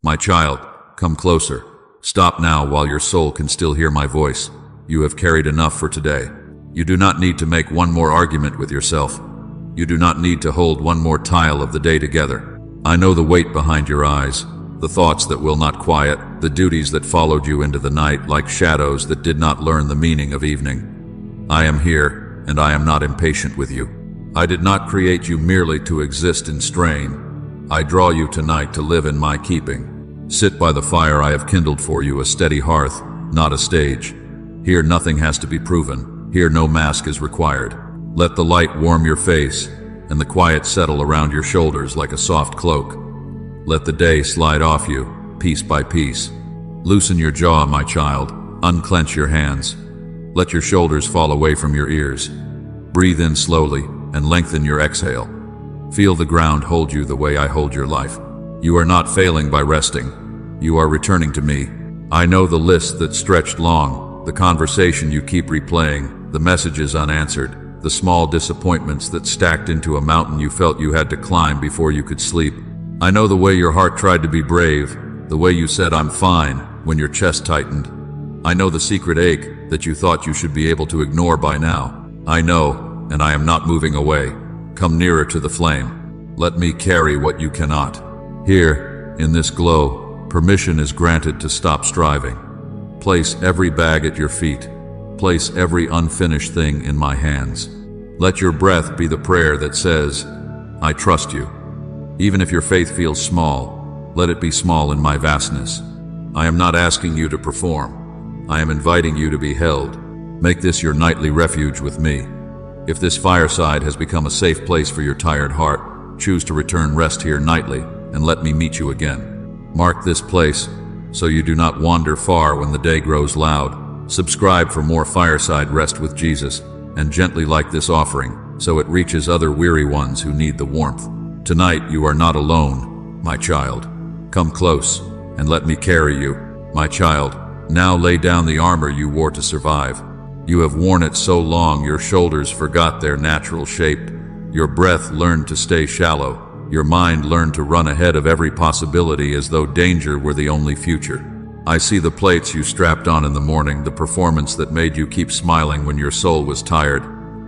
My child, come closer. Stop now while your soul can still hear my voice. You have carried enough for today. You do not need to make one more argument with yourself. You do not need to hold one more tile of the day together. I know the weight behind your eyes, the thoughts that will not quiet, the duties that followed you into the night like shadows that did not learn the meaning of evening. I am here, and I am not impatient with you. I did not create you merely to exist in strain. I draw you tonight to live in my keeping. Sit by the fire I have kindled for you, a steady hearth, not a stage. Here nothing has to be proven. Here no mask is required. Let the light warm your face, and the quiet settle around your shoulders like a soft cloak. Let the day slide off you, piece by piece. Loosen your jaw, my child. Unclench your hands. Let your shoulders fall away from your ears. Breathe in slowly, and lengthen your exhale. Feel the ground hold you the way I hold your life. You are not failing by resting. You are returning to me. I know the list that stretched long, the conversation you keep replaying, the messages unanswered, the small disappointments that stacked into a mountain you felt you had to climb before you could sleep. I know the way your heart tried to be brave, the way you said "I'm fine" when your chest tightened. I know the secret ache that you thought you should be able to ignore by now. I know, and I am not moving away. Come nearer to the flame. Let me carry what you cannot. Here, in this glow, permission is granted to stop striving. Place every bag at your feet. Place every unfinished thing in my hands. Let your breath be the prayer that says, I trust you. Even if your faith feels small, let it be small in my vastness. I am not asking you to perform. I am inviting you to be held. Make this your nightly refuge with me. If this fireside has become a safe place for your tired heart, choose to return rest here nightly and let me meet you again. Mark this place so you do not wander far when the day grows loud. Subscribe for more fireside rest with Jesus, and gently like this offering so it reaches other weary ones who need the warmth. Tonight you are not alone, my child. Come close and let me carry you, my child. Now lay down the armor you wore to survive. You have worn it so long your shoulders forgot their natural shape. Your breath learned to stay shallow. Your mind learned to run ahead of every possibility as though danger were the only future. I see the plates you strapped on in the morning, the performance that made you keep smiling when your soul was tired,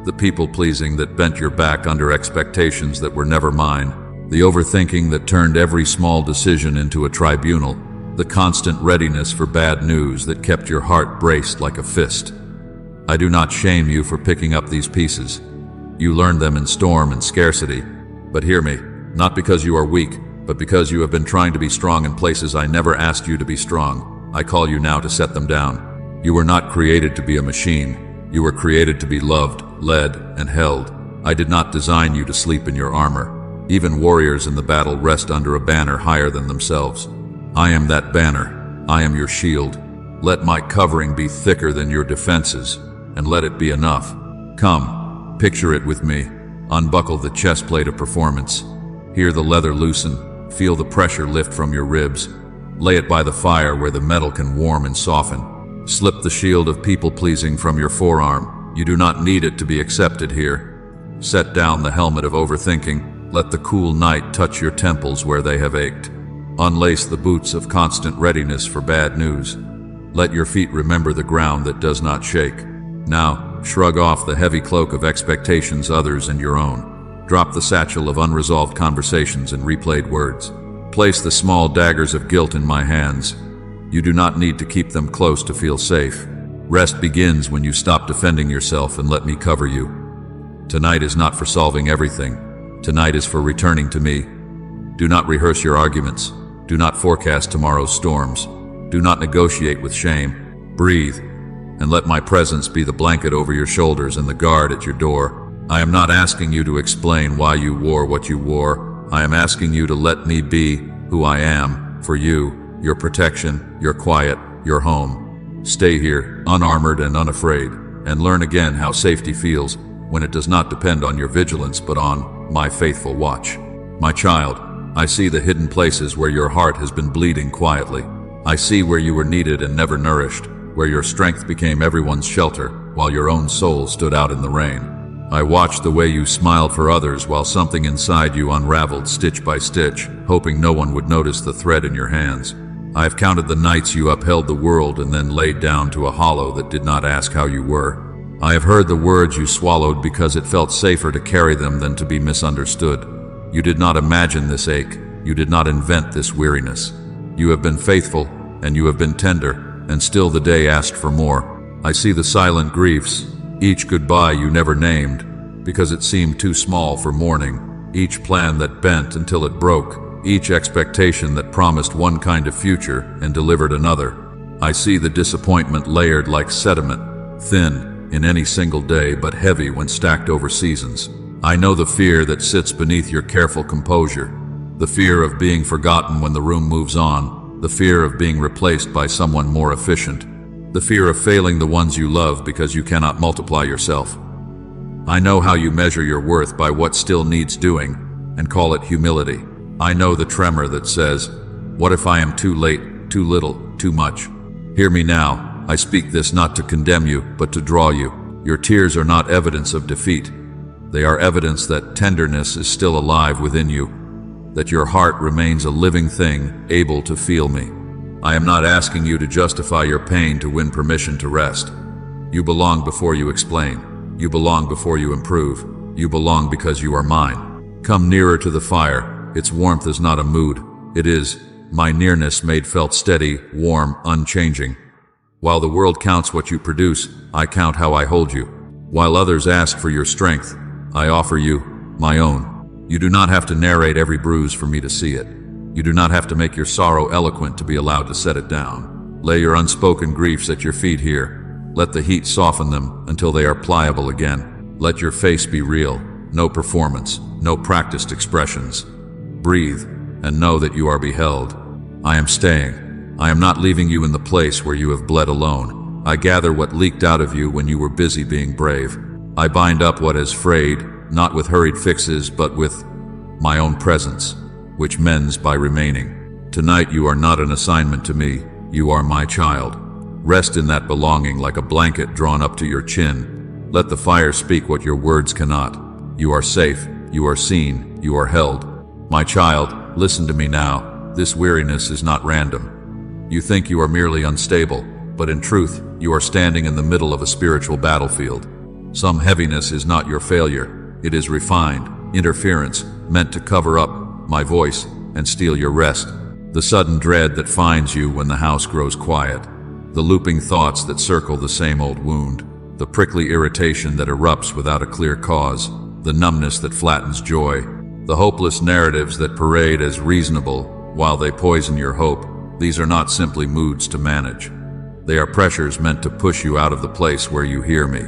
the people-pleasing that bent your back under expectations that were never mine, the overthinking that turned every small decision into a tribunal, the constant readiness for bad news that kept your heart braced like a fist. I do not shame you for picking up these pieces. You learned them in storm and scarcity. But hear me, not because you are weak, but because you have been trying to be strong in places I never asked you to be strong. I call you now to set them down. You were not created to be a machine. You were created to be loved, led, and held. I did not design you to sleep in your armor. Even warriors in the battle rest under a banner higher than themselves. I am that banner. I am your shield. Let my covering be thicker than your defenses, and let it be enough. Come, picture it with me. Unbuckle the chest plate of performance. Hear the leather loosen. Feel the pressure lift from your ribs. Lay it by the fire where the metal can warm and soften. Slip the shield of people-pleasing from your forearm. You do not need it to be accepted here. Set down the helmet of overthinking. Let the cool night touch your temples where they have ached. Unlace the boots of constant readiness for bad news. Let your feet remember the ground that does not shake. Now, shrug off the heavy cloak of expectations, others and your own. Drop the satchel of unresolved conversations and replayed words. Place the small daggers of guilt in my hands. You do not need to keep them close to feel safe. Rest begins when you stop defending yourself and let me cover you. Tonight is not for solving everything. Tonight is for returning to me. Do not rehearse your arguments. Do not forecast tomorrow's storms. Do not negotiate with shame. Breathe, and let my presence be the blanket over your shoulders and the guard at your door. I am not asking you to explain why you wore what you wore. I am asking you to let me be who I am for you, your protection, your quiet, your home. Stay here, unarmored and unafraid, and learn again how safety feels when it does not depend on your vigilance but on my faithful watch. My child, I see the hidden places where your heart has been bleeding quietly. I see where you were needed and never nourished, where your strength became everyone's shelter while your own soul stood out in the rain. I watched the way you smiled for others while something inside you unraveled stitch by stitch, hoping no one would notice the thread in your hands. I have counted the nights you upheld the world and then laid down to a hollow that did not ask how you were. I have heard the words you swallowed because it felt safer to carry them than to be misunderstood. You did not imagine this ache. You did not invent this weariness. You have been faithful, and you have been tender, and still the day asked for more. I see the silent griefs, each goodbye you never named, because it seemed too small for mourning, each plan that bent until it broke, each expectation that promised one kind of future and delivered another. I see the disappointment layered like sediment, thin in any single day but heavy when stacked over seasons. I know the fear that sits beneath your careful composure, the fear of being forgotten when the room moves on, the fear of being replaced by someone more efficient, the fear of failing the ones you love because you cannot multiply yourself. I know how you measure your worth by what still needs doing, and call it humility. I know the tremor that says, "What if I am too late, too little, too much?" Hear me now. I speak this not to condemn you, but to draw you. Your tears are not evidence of defeat. They are evidence that tenderness is still alive within you, that your heart remains a living thing, able to feel me. I am not asking you to justify your pain to win permission to rest. You belong before you explain. You belong before you improve. You belong because you are mine. Come nearer to the fire. Its warmth is not a mood. It is my nearness made felt steady, warm, unchanging. While the world counts what you produce, I count how I hold you. While others ask for your strength, I offer you my own. You do not have to narrate every bruise for me to see it. You do not have to make your sorrow eloquent to be allowed to set it down. Lay your unspoken griefs at your feet here. Let the heat soften them until they are pliable again. Let your face be real, no performance, no practiced expressions. Breathe and know that you are beheld. I am staying. I am not leaving you in the place where you have bled alone. I gather what leaked out of you when you were busy being brave. I bind up what has frayed, not with hurried fixes, but with my own presence, which mends by remaining. Tonight you are not an assignment to me. You are my child. Rest in that belonging like a blanket drawn up to your chin. Let the fire speak what your words cannot. You are safe. You are seen. You are held. My child, listen to me now. This weariness is not random. You think you are merely unstable, but in truth, you are standing in the middle of a spiritual battlefield. Some heaviness is not your failure. It is refined interference meant to cover up my voice and steal your rest. The sudden dread that finds you when the house grows quiet. The looping thoughts that circle the same old wound. The prickly irritation that erupts without a clear cause. The numbness that flattens joy. The hopeless narratives that parade as reasonable while they poison your hope. These are not simply moods to manage. They are pressures meant to push you out of the place where you hear me.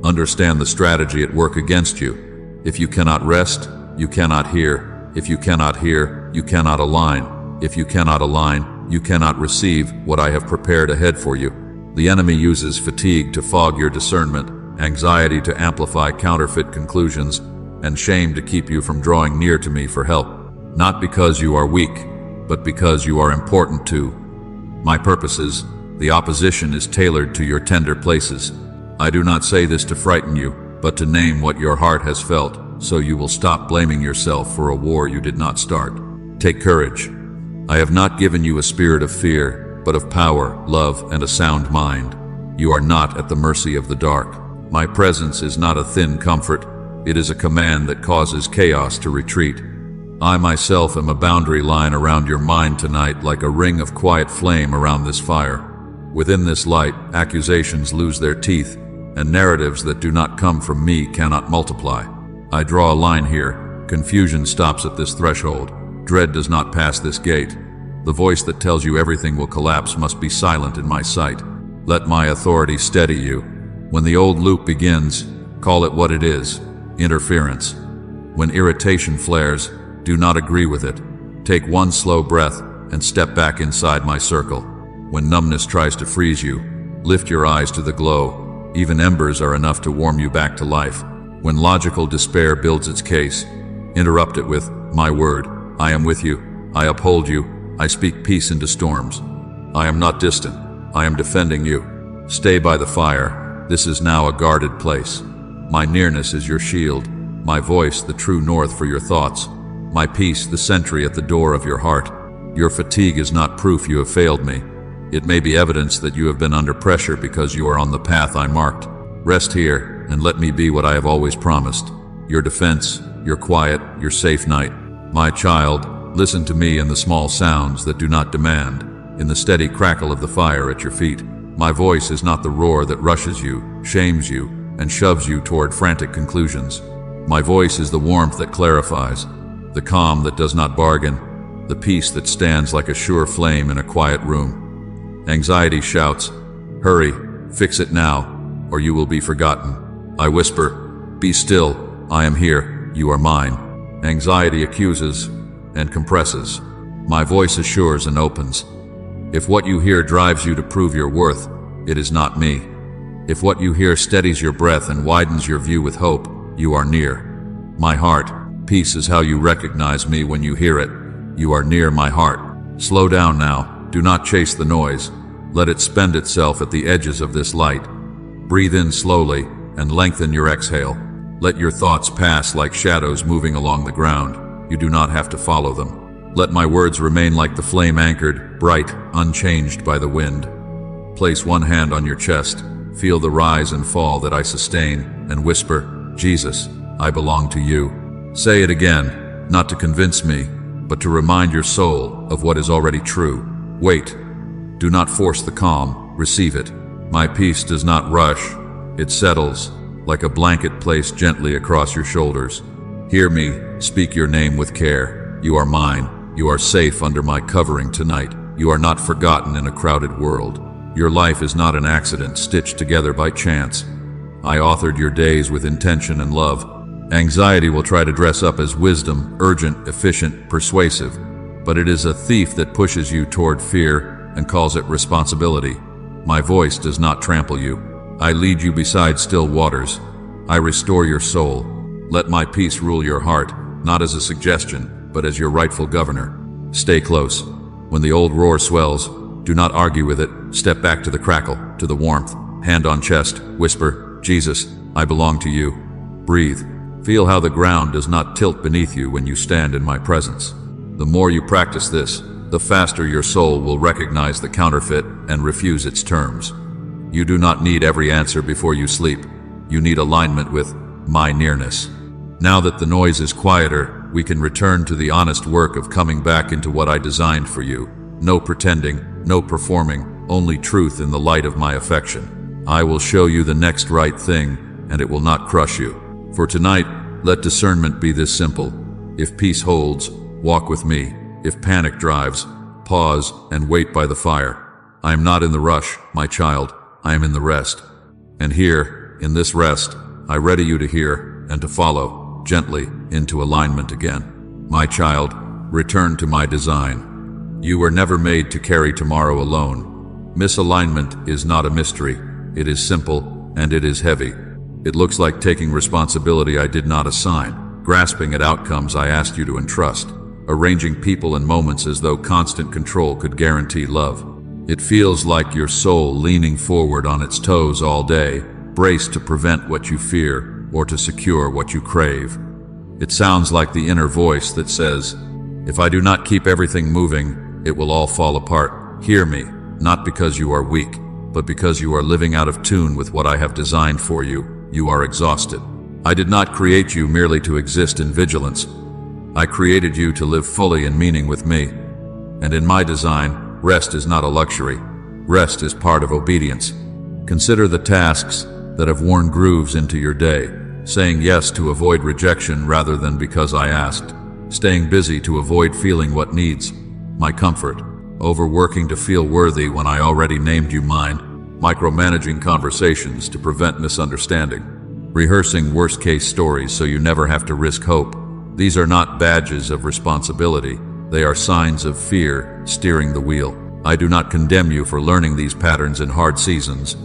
Understand the strategy at work against you. If you cannot rest, you cannot hear. If you cannot hear, you cannot align. If you cannot align, you cannot receive what I have prepared ahead for you. The enemy uses fatigue to fog your discernment, anxiety to amplify counterfeit conclusions, and shame to keep you from drawing near to me for help. Not because you are weak, but because you are important to my purposes. The opposition is tailored to your tender places. I do not say this to frighten you, but to name what your heart has felt, so you will stop blaming yourself for a war you did not start. Take courage. I have not given you a spirit of fear, but of power, love, and a sound mind. You are not at the mercy of the dark. My presence is not a thin comfort. It is a command that causes chaos to retreat. I myself am a boundary line around your mind tonight, like a ring of quiet flame around this fire. Within this light, accusations lose their teeth, and narratives that do not come from me cannot multiply. I draw a line here. Confusion stops at this threshold. Dread does not pass this gate. The voice that tells you everything will collapse must be silent in my sight. Let my authority steady you. When the old loop begins, call it what it is: interference. When irritation flares, do not agree with it. Take one slow breath and step back inside my circle. When numbness tries to freeze you, lift your eyes to the glow. Even embers are enough to warm you back to life. When logical despair builds its case, interrupt it with my word. I am with you. I uphold you. I speak peace into storms. I am not distant. I am defending you. Stay by the fire. This is now a guarded place. My nearness is your shield, my voice the true north for your thoughts, my peace the sentry at the door of your heart. Your fatigue is not proof you have failed me. It may be evidence that you have been under pressure because you are on the path I marked. Rest here and let me be what I have always promised. Your defense, your quiet, your safe night. My child, listen to me in the small sounds that do not demand, in the steady crackle of the fire at your feet. My voice is not the roar that rushes you, shames you, and shoves you toward frantic conclusions. My voice is the warmth that clarifies, the calm that does not bargain, the peace that stands like a sure flame in a quiet room. Anxiety shouts, "Hurry, fix it now, or you will be forgotten." I whisper, "Be still, I am here, you are mine." Anxiety accuses and compresses. My voice assures and opens. If what you hear drives you to prove your worth, it is not me. If what you hear steadies your breath and widens your view with hope, you are near. My heart, peace is how you recognize me when you hear it. You are near my heart. Slow down now, do not chase the noise. Let it spend itself at the edges of this light. Breathe in slowly and lengthen your exhale. Let your thoughts pass like shadows moving along the ground. You do not have to follow them. Let my words remain like the flame anchored, bright, unchanged by the wind. Place one hand on your chest, feel the rise and fall that I sustain, and whisper, "Jesus, I belong to you." Say it again, not to convince me, but to remind your soul of what is already true. Wait. Do not force the calm, receive it. My peace does not rush, it settles, like a blanket placed gently across your shoulders. Hear me, speak your name with care. You are mine. You are safe under my covering tonight. You are not forgotten in a crowded world. Your life is not an accident stitched together by chance. I authored your days with intention and love. Anxiety will try to dress up as wisdom, urgent, efficient, persuasive, but it is a thief that pushes you toward fear and calls it responsibility. My voice does not trample you. I lead you beside still waters. I restore your soul. Let my peace rule your heart, not as a suggestion, but as your rightful governor. Stay close. When the old roar swells, do not argue with it. Step back to the crackle, to the warmth. Hand on chest, whisper, "Jesus, I belong to you." Breathe. Feel how the ground does not tilt beneath you when you stand in my presence. The more you practice this, the faster your soul will recognize the counterfeit and refuse its terms. You do not need every answer before you sleep. You need alignment with my nearness. Now that the noise is quieter, we can return to the honest work of coming back into what I designed for you. No pretending, no performing, only truth in the light of my affection. I will show you the next right thing, and it will not crush you. For tonight, let discernment be this simple. If peace holds, walk with me. If panic drives, pause and wait by the fire. I am not in the rush, my child. I am in the rest. And here, in this rest, I ready you to hear and to follow, gently, into alignment again. My child, return to my design. You were never made to carry tomorrow alone. Misalignment is not a mystery. It is simple, and it is heavy. It looks like taking responsibility I did not assign, grasping at outcomes I asked you to entrust, arranging people and moments as though constant control could guarantee love. It feels like your soul leaning forward on its toes all day, braced to prevent what you fear or to secure what you crave. It sounds like the inner voice that says, "If I do not keep everything moving, it will all fall apart." Hear me, not because you are weak, but because you are living out of tune with what I have designed for you. You are exhausted. I did not create you merely to exist in vigilance. I created you to live fully in meaning with me. And in my design, rest is not a luxury. Rest is part of obedience. Consider the tasks that have worn grooves into your day, saying yes to avoid rejection rather than because I asked, staying busy to avoid feeling what needs my comfort, overworking to feel worthy when I already named you mine, micromanaging conversations to prevent misunderstanding, rehearsing worst-case stories so you never have to risk hope. These are not badges of responsibility. They are signs of fear steering the wheel. I do not condemn you for learning these patterns in hard seasons,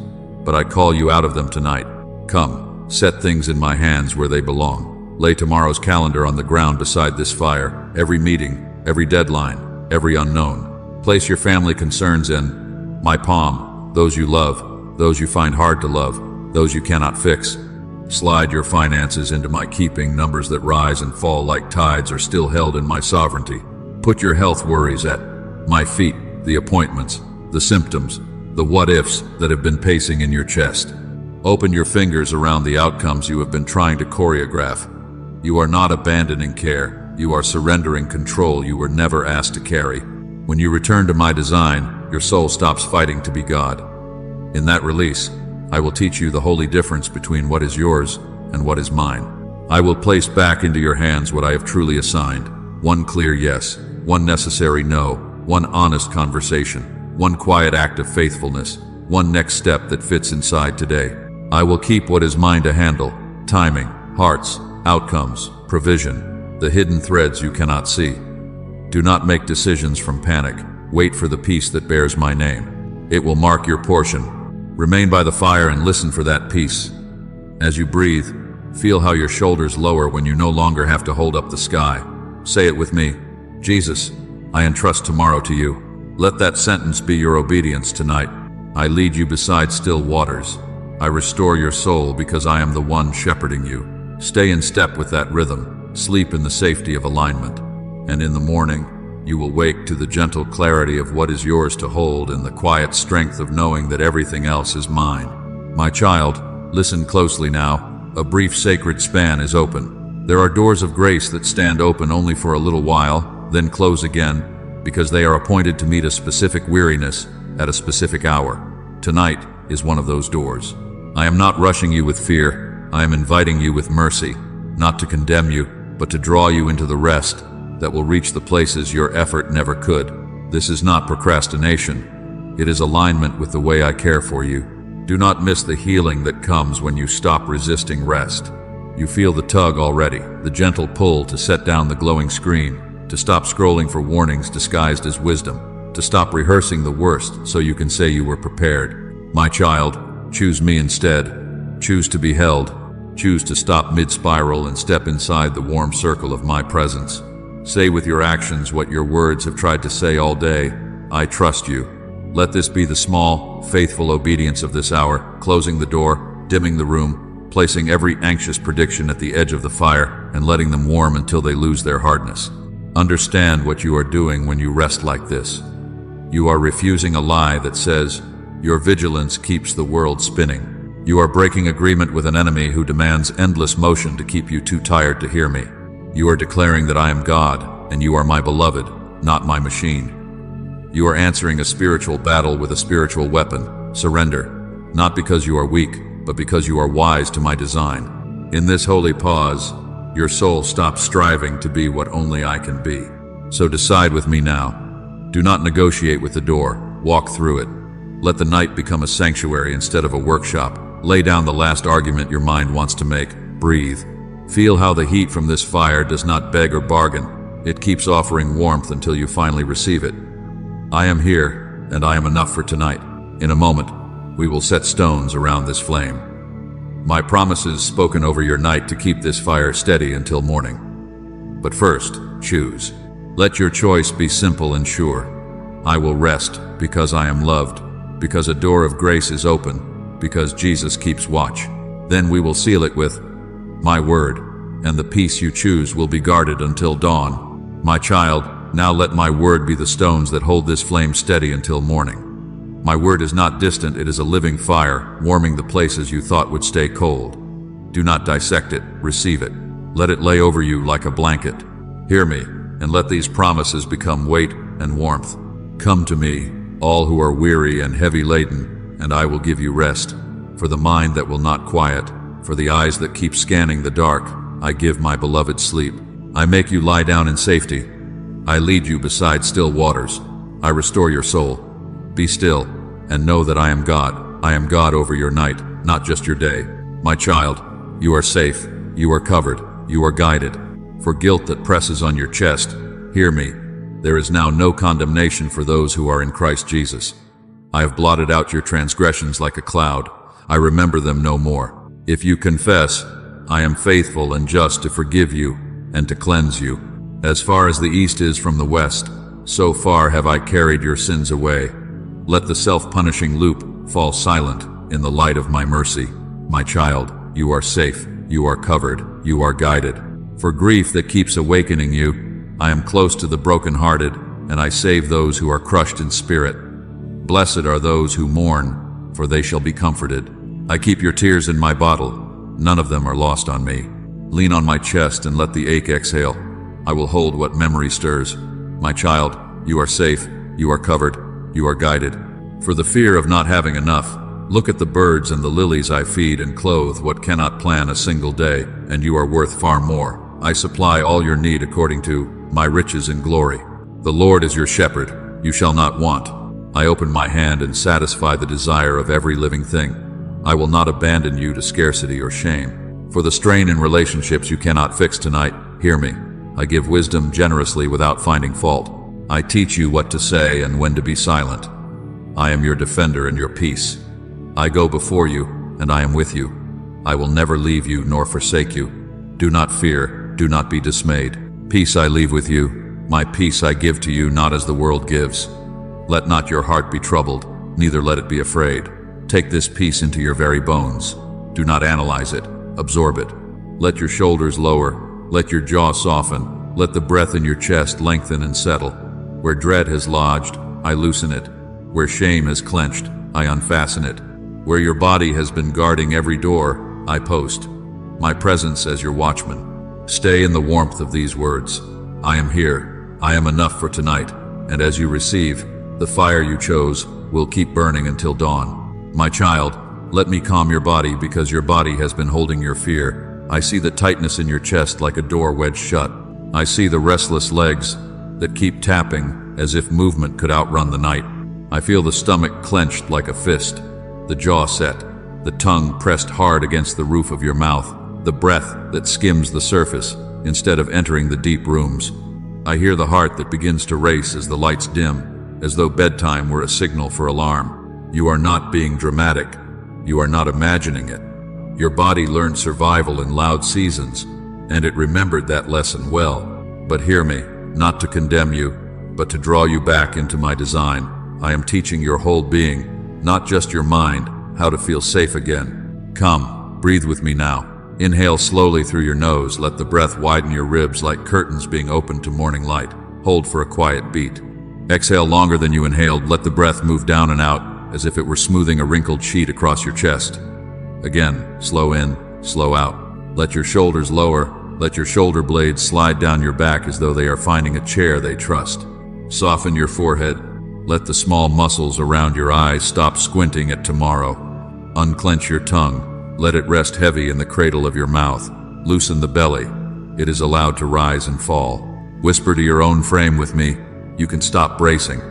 but I call you out of them tonight. Come, set things in my hands where they belong. Lay tomorrow's calendar on the ground beside this fire, every meeting, every deadline, every unknown. Place your family concerns in my palm, those you love, those you find hard to love, those you cannot fix. Slide your finances into my keeping. Numbers that rise and fall like tides are still held in my sovereignty. Put your health worries at my feet, the appointments, the symptoms, the what-ifs that have been pacing in your chest. Open your fingers around the outcomes you have been trying to choreograph. You are not abandoning care. You are surrendering control you were never asked to carry. When you return to my design, your soul stops fighting to be God. In that release, I will teach you the holy difference between what is yours and what is mine. I will place back into your hands what I have truly assigned. One clear yes, one necessary no, one honest conversation, one quiet act of faithfulness, one next step that fits inside today. I will keep what is mine to handle: timing, hearts, outcomes, provision, the hidden threads you cannot see. Do not make decisions from panic. Wait for the peace that bears my name. It will mark your portion. Remain by the fire and listen for that peace. As you breathe, feel how your shoulders lower when you no longer have to hold up the sky. Say it with me: Jesus, I entrust tomorrow to you. Let that sentence be your obedience tonight. I lead you beside still waters. I restore your soul because I am the one shepherding you. Stay in step with that rhythm. Sleep in the safety of alignment. And in the morning, you will wake to the gentle clarity of what is yours to hold and the quiet strength of knowing that everything else is mine. My child, listen closely now. A brief sacred span is open. There are doors of grace that stand open only for a little while, then close again, because they are appointed to meet a specific weariness at a specific hour. Tonight is one of those doors. I am not rushing you with fear. I am inviting you with mercy, not to condemn you, but to draw you into the rest that will reach the places your effort never could. This is not procrastination. It is alignment with the way I care for you. Do not miss the healing that comes when you stop resisting rest. You feel the tug already, the gentle pull to set down the glowing screen, to stop scrolling for warnings disguised as wisdom, to stop rehearsing the worst so you can say you were prepared. My child, choose me instead. Choose to be held. Choose to stop mid-spiral and step inside the warm circle of my presence. Say with your actions what your words have tried to say all day: I trust you. Let this be the small, faithful obedience of this hour, closing the door, dimming the room, placing every anxious prediction at the edge of the fire, and letting them warm until they lose their hardness. Understand what you are doing when you rest like this. You are refusing a lie that says, your vigilance keeps the world spinning. You are breaking agreement with an enemy who demands endless motion to keep you too tired to hear me. You are declaring that I am God, and you are my beloved, not my machine. You are answering a spiritual battle with a spiritual weapon. Surrender, not because you are weak, but because you are wise to my design. In this holy pause, your soul stops striving to be what only I can be. So decide with me now. Do not negotiate with the door. Walk through it. Let the night become a sanctuary instead of a workshop. Lay down the last argument your mind wants to make. Breathe. Feel how the heat from this fire does not beg or bargain. It keeps offering warmth until you finally receive it. I am here, and I am enough for tonight. In a moment, we will set stones around this flame. My promises spoken over your night to keep this fire steady until morning. But first, choose. Let your choice be simple and sure. I will rest because I am loved, because a door of grace is open, because Jesus keeps watch. Then we will seal it with my word, and the peace you choose will be guarded until dawn. My child, now let my word be the stones that hold this flame steady until morning. My word is not distant, it is a living fire, warming the places you thought would stay cold. Do not dissect it, receive it. Let it lay over you like a blanket. Hear me, and let these promises become weight and warmth. Come to me, all who are weary and heavy laden, and I will give you rest. For the mind that will not quiet, for the eyes that keep scanning the dark, I give my beloved sleep. I make you lie down in safety. I lead you beside still waters. I restore your soul. Be still, and know that I am God. I am God over your night, not just your day. My child, you are safe, you are covered, you are guided. For guilt that presses on your chest, hear me. There is now no condemnation for those who are in Christ Jesus. I have blotted out your transgressions like a cloud. I remember them no more. If you confess, I am faithful and just to forgive you and to cleanse you. As far as the east is from the west, so far have I carried your sins away. Let the self-punishing loop fall silent in the light of my mercy. My child, You are safe. You are covered. You are guided. For grief that keeps awakening you, I am close to the brokenhearted, and I save those who are crushed in spirit. Blessed are those who mourn, for they shall be comforted. I keep your tears in my bottle. None of them are lost on me. Lean on my chest and let the ache exhale. I will hold what memory stirs. My child, you are safe. You are covered. You are guided. For the fear of not having enough, look at the birds and the lilies I feed and clothe what cannot plan a single day, and you are worth far more. I supply all your need according to my riches in glory. The Lord is your shepherd. You shall not want. I open my hand and satisfy the desire of every living thing. I will not abandon you to scarcity or shame. For the strain in relationships you cannot fix tonight, hear me. I give wisdom generously without finding fault. I teach you what to say and when to be silent. I am your defender and your peace. I go before you, and I am with you. I will never leave you nor forsake you. Do not fear, do not be dismayed. Peace I leave with you, my peace I give to you, not as the world gives. Let not your heart be troubled, neither let it be afraid. Take this peace into your very bones. Do not analyze it, absorb it. Let your shoulders lower, let your jaw soften, let the breath in your chest lengthen and settle. Where dread has lodged, I loosen it. Where shame has clenched, I unfasten it. Where your body has been guarding every door, I post my presence as your watchman. Stay in the warmth of these words. I am here. I am enough for tonight. And as you receive, the fire you chose will keep burning until dawn. My child, let me calm your body because your body has been holding your fear. I see the tightness in your chest like a door wedged shut. I see the restless legs that keep tapping as if movement could outrun the night. I feel the stomach clenched like a fist, the jaw set, the tongue pressed hard against the roof of your mouth, the breath that skims the surface instead of entering the deep rooms. I hear the heart that begins to race as the lights dim, as though bedtime were a signal for alarm. You are not being dramatic. You are not imagining it. Your body learned survival in loud seasons, and it remembered that lesson well. But hear me, not to condemn you, but to draw you back into my design. I am teaching your whole being, not just your mind, how to feel safe again. Come, breathe with me now. Inhale slowly through your nose. Let the breath widen your ribs like curtains being opened to morning light. Hold for a quiet beat. Exhale longer than you inhaled. Let the breath move down and out as if it were smoothing a wrinkled sheet across your chest. Again, slow in, slow out. Let your shoulders lower. Let your shoulder blades slide down your back as though they are finding a chair they trust. Soften your forehead. Let the small muscles around your eyes stop squinting at tomorrow. Unclench your tongue. Let it rest heavy in the cradle of your mouth. Loosen the belly. It is allowed to rise and fall. Whisper to your own frame with me. You can stop bracing.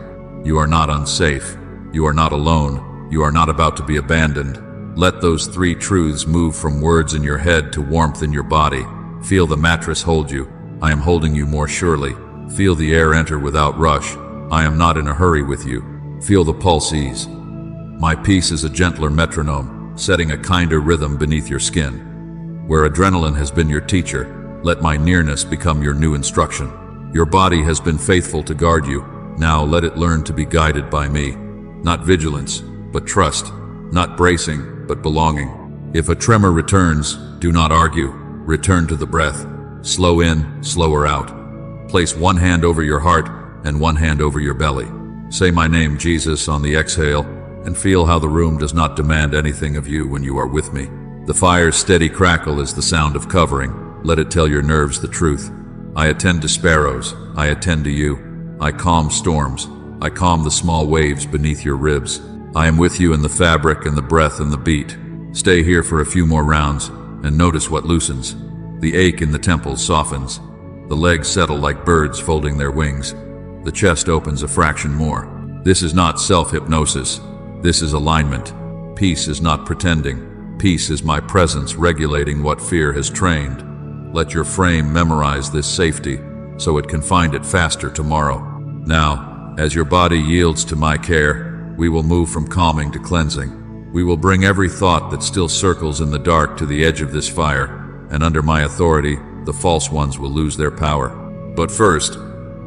You are not unsafe. You are not alone. You are not about to be abandoned. Let those three truths move from words in your head to warmth in your body. Feel the mattress hold you. I am holding you more surely. Feel the air enter without rush. I am not in a hurry with you. Feel the pulse ease. My peace is a gentler metronome, setting a kinder rhythm beneath your skin. Where adrenaline has been your teacher, let my nearness become your new instruction. Your body has been faithful to guard you. Now let it learn to be guided by me. Not vigilance, but trust. Not bracing, but belonging. If a tremor returns, do not argue. Return to the breath. Slow in, slower out. Place one hand over your heart and one hand over your belly. Say my name, Jesus, on the exhale, and feel how the room does not demand anything of you when you are with me. The fire's steady crackle is the sound of covering. Let it tell your nerves the truth. I attend to sparrows. I attend to you. I calm storms. I calm the small waves beneath your ribs. I am with you in the fabric and the breath and the beat. Stay here for a few more rounds and notice what loosens. The ache in the temples softens. The legs settle like birds folding their wings. The chest opens a fraction more. This is not self-hypnosis. This is alignment. Peace is not pretending. Peace is my presence regulating what fear has trained. Let your frame memorize this safety so it can find it faster tomorrow. Now, as your body yields to my care, we will move from calming to cleansing. We will bring every thought that still circles in the dark to the edge of this fire, and under my authority, the false ones will lose their power. But first,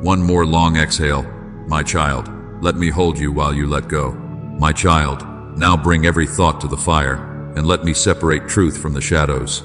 one more long exhale. My child, let me hold you while you let go. My child, now bring every thought to the fire. and let me separate truth from the shadows.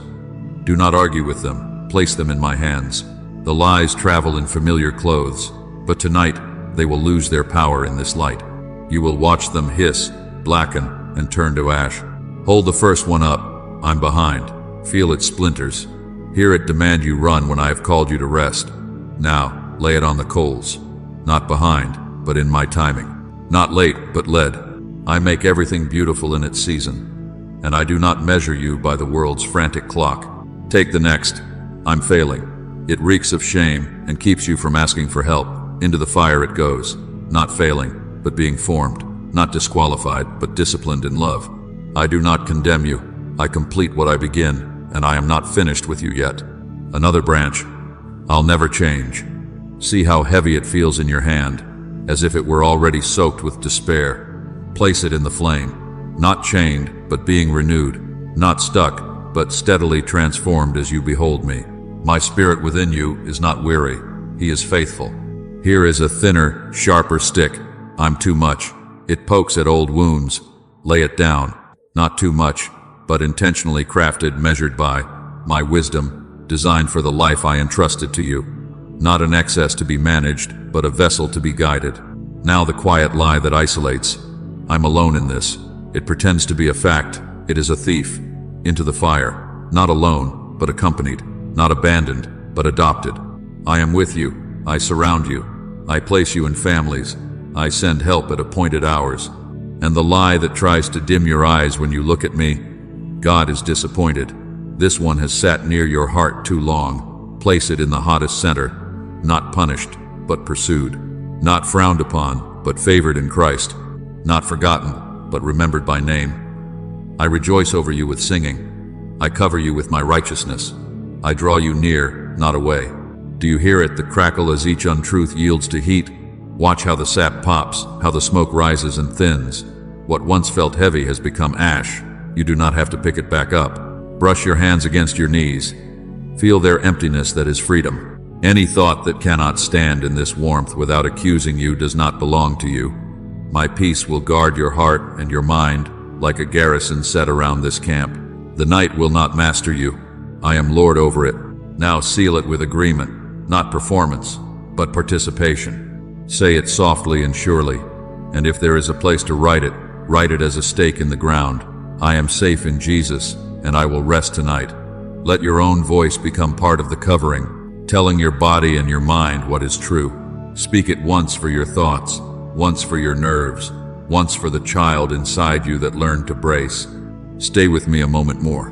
Do not argue with them, place them in my hands. The lies travel in familiar clothes, but tonight they will lose their power in this light. You will watch them hiss, blacken, and turn to ash. Hold the first one up. I'm behind. Feel its splinters. Hear it demand you run when I have called you to rest. Now, lay it on the coals. Not behind, but in my timing. Not late, but led. I make everything beautiful in its season, and I do not measure you by the world's frantic clock. Take the next. I'm failing. It reeks of shame and keeps you from asking for help. Into the fire it goes, not failing, but being formed, not disqualified, but disciplined in love. I do not condemn you. I complete what I begin, and I am not finished with you yet. Another branch. I'll never change. See how heavy it feels in your hand, as if it were already soaked with despair. Place it in the flame, not chained, but being renewed, not stuck, but steadily transformed as you behold me. My spirit within you is not weary. He is faithful. Here is a thinner, sharper stick. I'm too much. It pokes at old wounds. Lay it down. Not too much, but intentionally crafted, measured by my wisdom, designed for the life I entrusted to you. Not an excess to be managed, but a vessel to be guided. Now the quiet lie that isolates. I'm alone in this. It pretends to be a fact. It is a thief. Into the fire. Not alone, but accompanied. Not abandoned, but adopted. I am with you. I surround you. I place you in families. I send help at appointed hours. And the lie that tries to dim your eyes when you look at me, God is disappointed. This one has sat near your heart too long. Place it in the hottest center. Not punished, but pursued. Not frowned upon, but favored in Christ. Not forgotten, but remembered by name. I rejoice over you with singing. I cover you with my righteousness. I draw you near, not away. Do you hear it, the crackle as each untruth yields to heat? Watch how the sap pops, how the smoke rises and thins. What once felt heavy has become ash. You do not have to pick it back up. Brush your hands against your knees. Feel their emptiness that is freedom. Any thought that cannot stand in this warmth without accusing you does not belong to you. My peace will guard your heart and your mind like a garrison set around this camp. The night will not master you. I am Lord over it. Now seal it with agreement, not performance, but participation. Say it softly and surely, and if there is a place to write it as a stake in the ground. I am safe in Jesus, and I will rest tonight. Let your own voice become part of the covering, telling your body and your mind what is true. Speak it once for your thoughts, once for your nerves, once for the child inside you that learned to brace. Stay with me a moment more.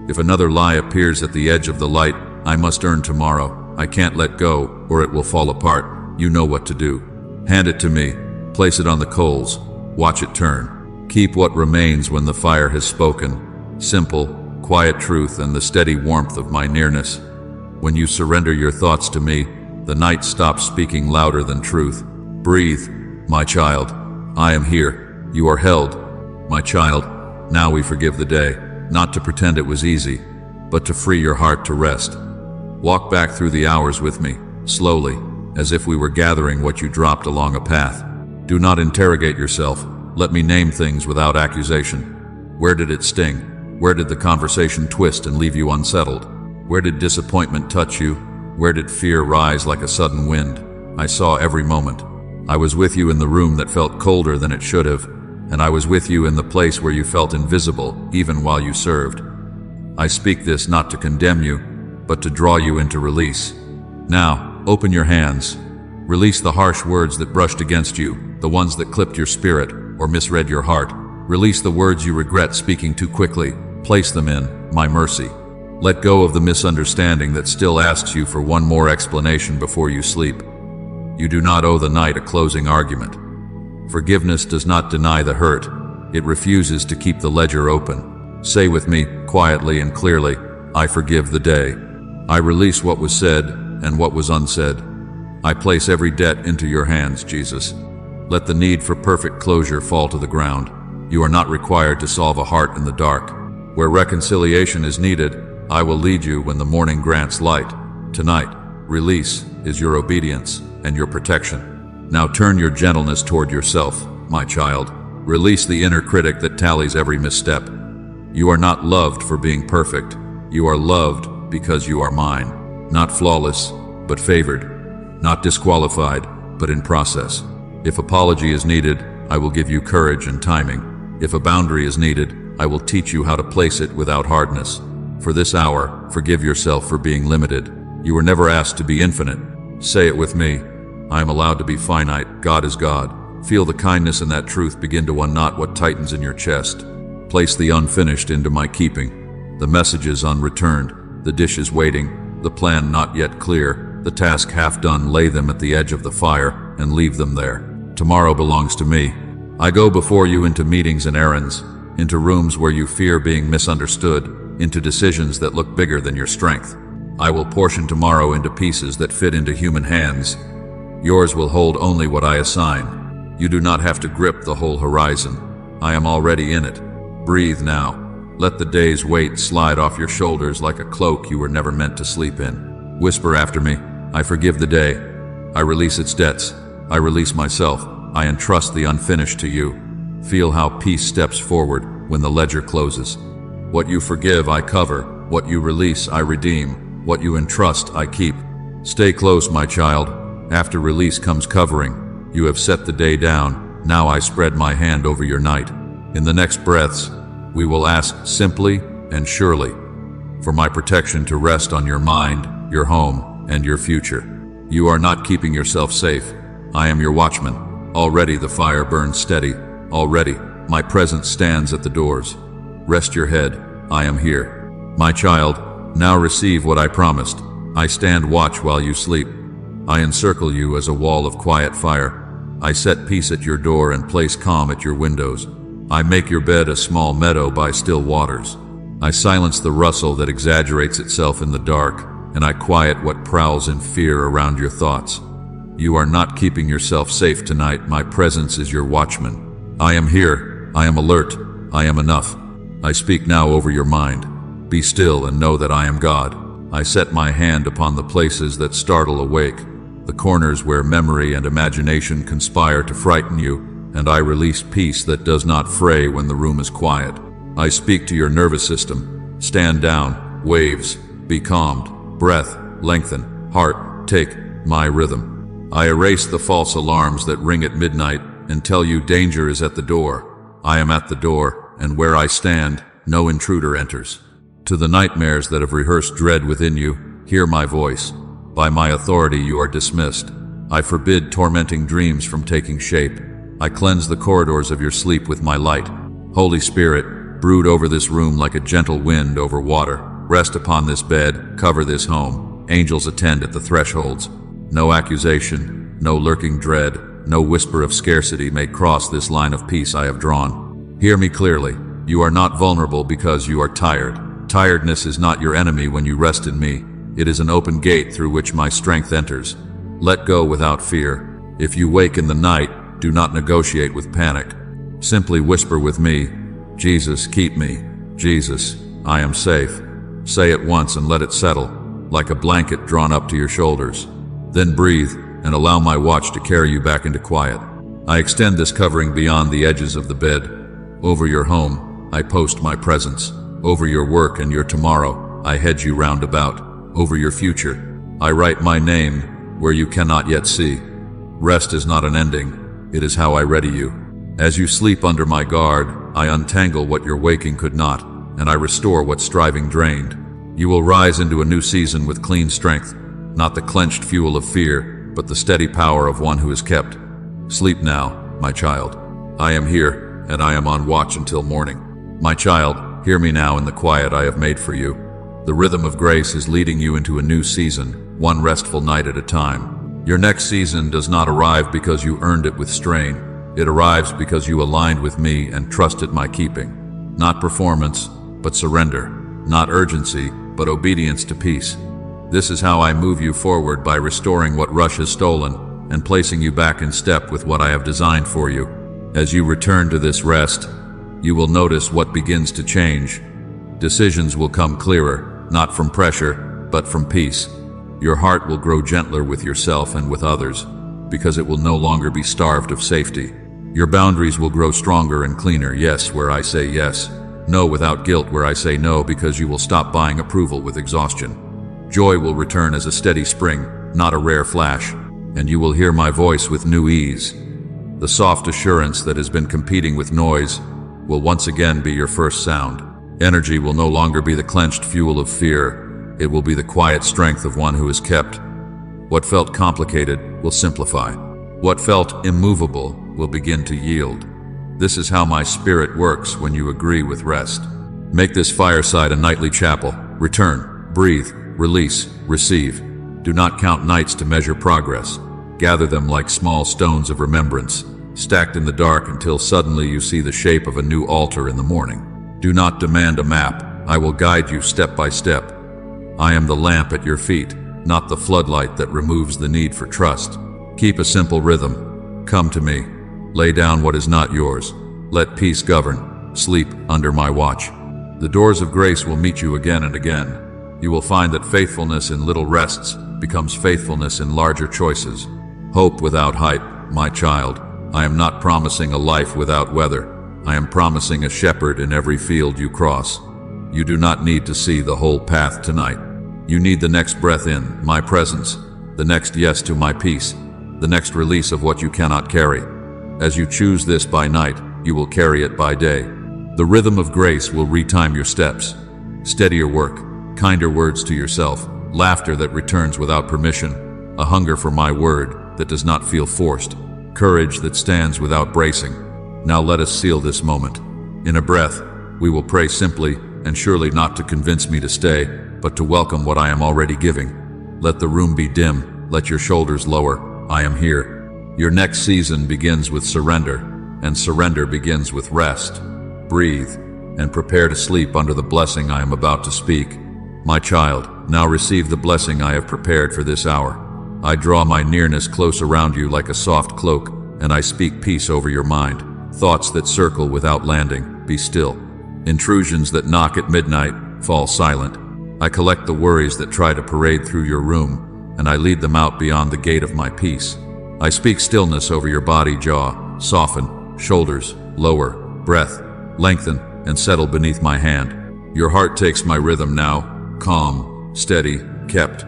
If another lie appears at the edge of the light, I must earn tomorrow. I can't let go, or it will fall apart. You know what to do. Hand it to me. Place it on the coals. Watch it turn. Keep what remains when the fire has spoken. Simple, quiet truth and the steady warmth of my nearness. When you surrender your thoughts to me, the night stops speaking louder than truth. Breathe, my child. I am here. You are held. My child, now we forgive the day, not to pretend it was easy, but to free your heart to rest. Walk back through the hours with me, slowly, as if we were gathering what you dropped along a path. Do not interrogate yourself. Let me name things without accusation. Where did it sting? Where did the conversation twist and leave you unsettled? Where did disappointment touch you? Where did fear rise like a sudden wind? I saw every moment. I was with you in the room that felt colder than it should have, and I was with you in the place where you felt invisible, even while you served. I speak this not to condemn you, but to draw you into release. Now, open your hands. Release the harsh words that brushed against you, the ones that clipped your spirit or misread your heart. Release the words you regret speaking too quickly. Place them in my mercy. Let go of the misunderstanding that still asks you for one more explanation before you sleep. You do not owe the night a closing argument. Forgiveness does not deny the hurt. It refuses to keep the ledger open. Say with me, quietly and clearly, I forgive the day. I release what was said and what was unsaid. I place every debt into your hands, Jesus. Let the need for perfect closure fall to the ground. You are not required to solve a heart in the dark. Where reconciliation is needed, I will lead you when the morning grants light. Tonight, release is your obedience and your protection. Now turn your gentleness toward yourself, my child. Release the inner critic that tallies every misstep. You are not loved for being perfect. You are loved because you are mine. Not flawless, but favored. Not disqualified, but in process. If apology is needed, I will give you courage and timing. If a boundary is needed, I will teach you how to place it without hardness. For this hour, forgive yourself for being limited. You were never asked to be infinite. Say it with me. I am allowed to be finite. God is God. Feel the kindness in that truth begin to unknot what tightens in your chest. Place the unfinished into my keeping. The messages unreturned, the dishes waiting, the plan not yet clear, the task half done, lay them at the edge of the fire and leave them there. Tomorrow belongs to me. I go before you into meetings and errands, into rooms where you fear being misunderstood, into decisions that look bigger than your strength. I will portion tomorrow into pieces that fit into human hands. Yours will hold only what I assign. You do not have to grip the whole horizon. I am already in it. Breathe now. Let the day's weight slide off your shoulders like a cloak you were never meant to sleep in. Whisper after me, I forgive the day. I release its debts. I release myself. I entrust the unfinished to you. Feel how peace steps forward when the ledger closes. What you forgive, I cover. What you release, I redeem. What you entrust, I keep. Stay close, my child. After release comes covering. You have set the day down. Now I spread my hand over your night. In the next breaths, we will ask simply and surely for my protection to rest on your mind, your home, and your future. You are not keeping yourself safe. I am your watchman. Already the fire burns steady. Already my presence stands at the doors. Rest your head. I am here. My child, now receive what I promised. I stand watch while you sleep. I encircle you as a wall of quiet fire. I set peace at your door and place calm at your windows. I make your bed a small meadow by still waters. I silence the rustle that exaggerates itself in the dark, and I quiet what prowls in fear around your thoughts. You are not keeping yourself safe tonight. My presence is your watchman. I am here. I am alert. I am enough. I speak now over your mind. Be still and know that I am God. I set my hand upon the places that startle awake, the corners where memory and imagination conspire to frighten you, and I release peace that does not fray when the room is quiet. I speak to your nervous system. Stand down, waves, be calmed, breath, lengthen, heart, take my rhythm. I erase the false alarms that ring at midnight and tell you danger is at the door. I am at the door, and where I stand, no intruder enters. To the nightmares that have rehearsed dread within you, hear my voice. By my authority you are dismissed. I forbid tormenting dreams from taking shape. I cleanse the corridors of your sleep with my light. Holy Spirit, brood over this room like a gentle wind over water. Rest upon this bed, cover this home. Angels attend at the thresholds. No accusation, no lurking dread, no whisper of scarcity may cross this line of peace I have drawn. Hear me clearly. You are not vulnerable because you are tired. Tiredness is not your enemy when you rest in me. It is an open gate through which my strength enters. Let go without fear. If you wake in the night, do not negotiate with panic. Simply whisper with me, Jesus, keep me. Jesus, I am safe. Say it once and let it settle, like a blanket drawn up to your shoulders. Then breathe and allow my watch to carry you back into quiet. I extend this covering beyond the edges of the bed. Over your home, I post my presence. Over your work and your tomorrow, I hedge you round about. Over your future, I write my name where you cannot yet see. Rest is not an ending. It is how I ready you. As you sleep under my guard, I untangle what your waking could not, and I restore what striving drained. You will rise into a new season with clean strength, not the clenched fuel of fear, but the steady power of one who is kept. Sleep now, my child. I am here, and I am on watch until morning. My child, hear me now in the quiet I have made for you. The rhythm of grace is leading you into a new season, one restful night at a time. Your next season does not arrive because you earned it with strain. It arrives because you aligned with me and trusted my keeping. Not performance, but surrender. Not urgency, but obedience to peace. This is how I move you forward, by restoring what rush has stolen and placing you back in step with what I have designed for you. As you return to this rest, you will notice what begins to change. Decisions will come clearer, not from pressure, but from peace. Your heart will grow gentler with yourself and with others, because it will no longer be starved of safety. Your boundaries will grow stronger and cleaner, yes where I say yes, No without guilt where I say no, because you will stop buying approval with exhaustion. Joy will return as a steady spring, not a rare flash, and you will hear my voice with new ease. The soft assurance that has been competing with noise will once again be your first sound. Energy will no longer be the clenched fuel of fear. It will be the quiet strength of one who is kept. What felt complicated will simplify. What felt immovable will begin to yield. This is how my spirit works when you agree with rest. Make this fireside a nightly chapel. Return, breathe, release, receive. Do not count nights to measure progress. Gather them like small stones of remembrance, stacked in the dark until suddenly you see the shape of a new altar in the morning. Do not demand a map. I will guide you step by step. I am the lamp at your feet, not the floodlight that removes the need for trust. Keep a simple rhythm. Come to me. Lay down what is not yours. Let peace govern. Sleep under my watch. The doors of grace will meet you again and again. You will find that faithfulness in little rests becomes faithfulness in larger choices. Hope without hype, my child. I am not promising a life without weather. I am promising a shepherd in every field you cross. You do not need to see the whole path tonight. You need the next breath in, my presence, the next yes to my peace, the next release of what you cannot carry. As you choose this by night, you will carry it by day. The rhythm of grace will retime your steps. Steadier work, kinder words to yourself, laughter that returns without permission, a hunger for my word that does not feel forced, courage that stands without bracing. Now let us seal this moment. In a breath, we will pray simply and surely, not to convince me to stay, but to welcome what I am already giving. Let the room be dim, let your shoulders lower. I am here. Your next season begins with surrender, and surrender begins with rest. Breathe, and prepare to sleep under the blessing I am about to speak. My child, now receive the blessing I have prepared for this hour. I draw my nearness close around you like a soft cloak, and I speak peace over your mind. Thoughts that circle without landing, be still. Intrusions that knock at midnight, fall silent. I collect the worries that try to parade through your room, and I lead them out beyond the gate of my peace. I speak stillness over your body, jaw, soften, shoulders, lower, breath, lengthen, and settle beneath my hand. Your heart takes my rhythm now, calm, steady, kept.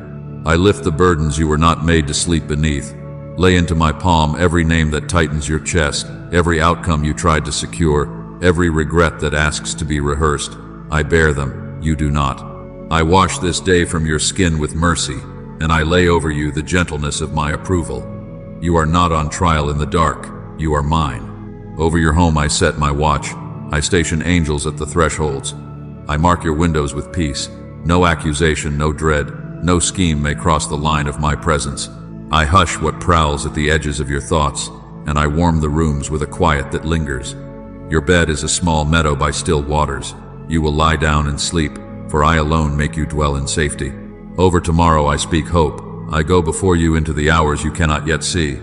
I lift the burdens you were not made to sleep beneath. Lay into my palm every name that tightens your chest, every outcome you tried to secure, every regret that asks to be rehearsed. I bear them, you do not. I wash this day from your skin with mercy, and I lay over you the gentleness of my approval. You are not on trial in the dark, you are mine. Over your home I set my watch. I station angels at the thresholds. I mark your windows with peace. No accusation, no dread, no scheme may cross the line of my presence. I hush what prowls at the edges of your thoughts, and I warm the rooms with a quiet that lingers. Your bed is a small meadow by still waters. You will lie down and sleep, for I alone make you dwell in safety. Over tomorrow I speak hope. I go before you into the hours you cannot yet see.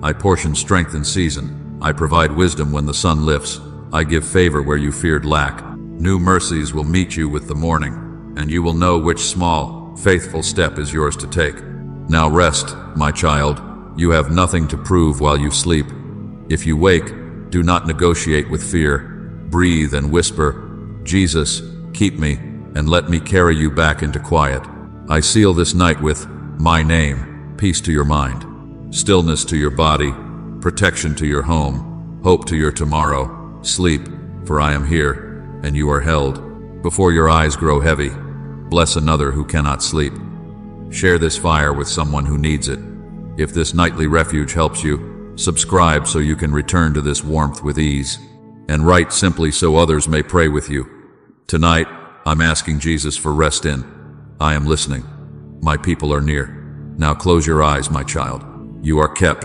I portion strength in season. I provide wisdom when the sun lifts. I give favor where you feared lack. New mercies will meet you with the morning, and you will know which small, faithful step is yours to take. Now rest, my child. You have nothing to prove while you sleep. If you wake, do not negotiate with fear. Breathe and whisper, Jesus, keep me, and let me carry you back into quiet. I seal this night with my name, peace to your mind, stillness to your body, protection to your home, hope to your tomorrow. Sleep, for I am here, and you are held. Before your eyes grow heavy, bless another who cannot sleep. Share this fire with someone who needs it. If this nightly refuge helps you, subscribe so you can return to this warmth with ease, and write simply so others may pray with you. Tonight, I'm asking Jesus for rest in. I am listening. My people are near. Now close your eyes, my child. You are kept.